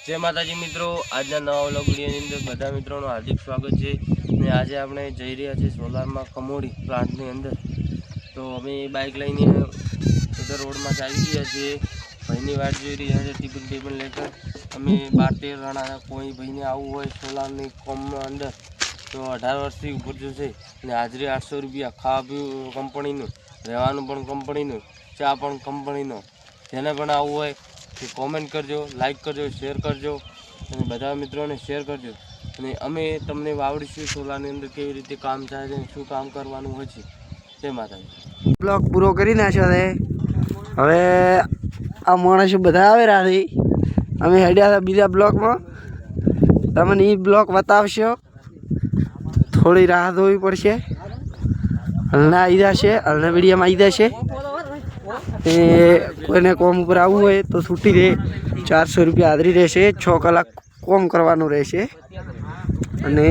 जय माताजी मित्रों, आज नवा व्लॉग वीडियो अंदर बधा मित्रों हार्दिक स्वागत है। ने आज आपणे जई रह्या छे सोलार में कमोडी प्लांट नी अंदर। तो अमे बाइक लईने इधर रोड में चाली गया छे। भाईनी वाट जोई रह्या छे टिफिन लेकर। अमे 12-13 जना कोई भाईने आवुं होय सोलार नी कॉम अंदर तो 18 वर्षथी उपर जो छे ने हाजरी 800 रुपया। खावा पीवुं कंपनीनुं, रहेवानुं पण कंपनीनुं, चा पण कंपनीनो। जेने पण आवुं होय कॉमेंट करजो, लाइक करजो, शेर करजो અને બધા મિત્રોને શેર કરજો। અને અમે તમને વાવડીશું સોલારની અંદર કેવી રીતે કામ થાય છે, શું કામ કરવાનું હોય છે। જય માતાજી। બ્લોક પૂરો કરી નાખ્યો છે। હવે આ માણસો બધા આવેલા છે। અમે હેડ્યા હતા બીજા બ્લોકમાં, તમને એ બ્લોક બતાવશો। થોડી રાહ જોવી પડશે। હલના આવી જશે, હલના વિડીયોમાં આવી જશે। કોઈને કોમ ઉપર આવવું હોય તો છૂટી રહે 400 રૂપિયા હાજરી રહેશે। 6 કલાક કોમ કરવાનું રહેશે અને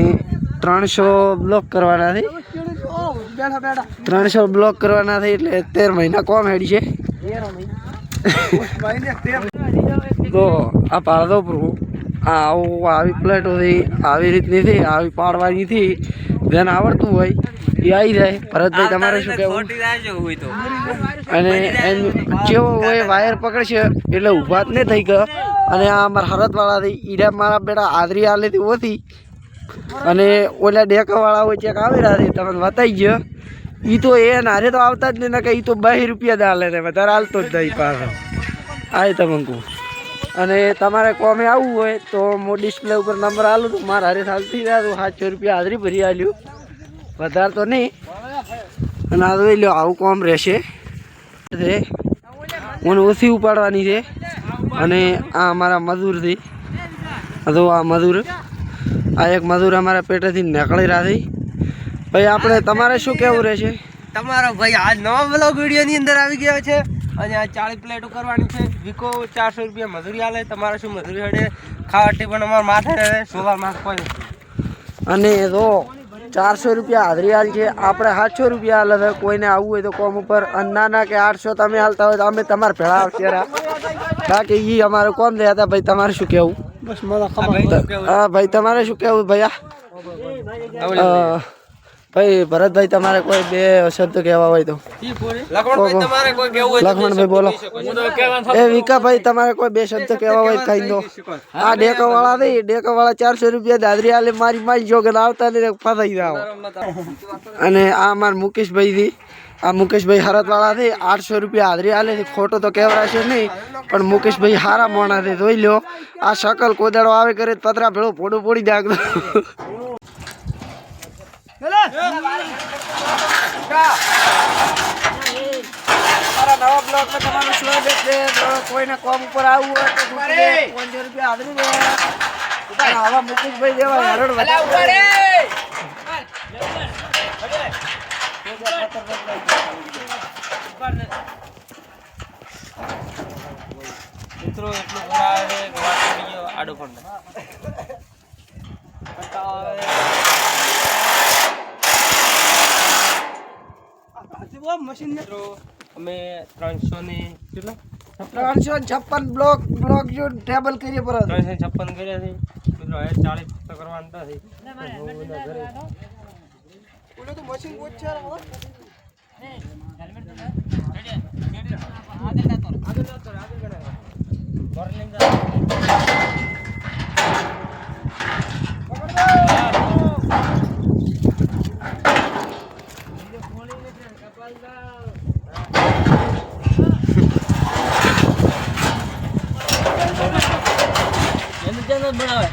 300 બ્લોક કરવાના છે। 300 બ્લોક કરવાના છે એટલે 13 મહિના કોમ હેડી છે। તો આ પાડદો પ્રભુ આવી પ્લેટોથી આવી રીતની થી આવી પાડવાની થી જેને આવડતું હોય એ આવી જાય। ભરતભાઈ તમારે શું કહેવું? અને એમ કેવો હોય વાયર પકડશે એટલે ઊભા જ નહીં થઈ ગયો। અને આ અમારા હરતવાળા થી ઈરા મારા બેટા હાજરી આલેથી ઓછી અને ઓલા ડેકાવાળા હોય ચેક આવેલા છે તમને બતાવી ગયો। એ તો એ નારે તો આવતા જ નહીં ને કે એ તો 2 રૂપિયા જ હાલે ને વધારે હાલતો જ નહીં પાછો આ તમને કહું। અને તમારે કોમે આવવું હોય તો હું ડિસ્પ્લે ઉપર નંબર આલું તો મારા હારે ચાલતી રહ્યા તો 700 રૂપિયા હાજરી ભરી આલ્યું, વધારે તો નહીં। અને આ જોઈ લો આવું કોમ રહેશે। મને ઓછી ઉપાડવાની છે અને આ અમારા મજૂર છે। તો આ મજૂર આ એક મજૂર અમારા પેટેથી નીકળી રહ્યા છે। ભાઈ આપણે તમારે શું કહેવું રહેશે? તમારો ભાઈ આજ નવા વ્લોગ વિડીયોની અંદર આવી ગયો છે અને આ 40 પ્લેટો કરવાની છે। વિકો 400 રૂપિયા મજૂરી આલે। તમારે શું મજૂરી હડે ખાવાટી પણ અમારા માથે રહે સોલાર માં કોઈ। અને જો 400 રૂપિયા હાજરી હાલ છે, આપણે 700 રૂપિયા હાલે છે। કોઈને આવવું હોય તો કોમ ઉપર ના કે 800 તમે હાલતા હોય તો અમે તમારે ભેળા આવશે બાકી એ અમારે કોમ દે હતા। ભાઈ તમારે શું કહેવું? બસ મને હા ભાઈ તમારે શું કહેવું ભૈયા? ભાઈ ભરતભાઈ તમારે કોઈ 2 શબ્દ કહેવા હોય તો? લક્ષ્મણભાઈ બોલો। એ વિકાભાઈ તમારે કોઈ 2 શબ્દ કહેવા હોય કહી દો। આ ડેકાવાળા નહીં, ડેકાવાળા 400 રૂપિયા હાજરી આલે મારી માઈ જોગે આવતા નહીં ફસાઈ જાવ। અને આ અમારા મુકેશભાઈ થી, આ મુકેશભાઈ હરતવાળા થી 800 રૂપિયા હાજરી આલે છે। ખોટો તો કહેવાશે નહીં પણ મુકેશભાઈ હારા મોણા છે। જોઈ લો આ શકલ કોદાડો આવે કરે પતરા ભેળો ફોડું પોડી નાખતો। નવા બ્લોક માં તમારું સ્વાગત છે। કોઈને કોમ ઉપર આવવું હોય તો 500 રૂપિયા હાજરી દે। આવા મુકેશભાઈ જેવા હરડ મિત્રો એટલું બોલાવે વાત કરી ગયો આડો ફોન મશીન મિત્રો અમે 300 ની કેટલા 356 બ્લોક જો ટેબલ કરીએ પર 356 કર્યા છે મિત્રો। હવે 40 તો કરવાના છે। ઓલો તો મશીન ઓછા બનાવે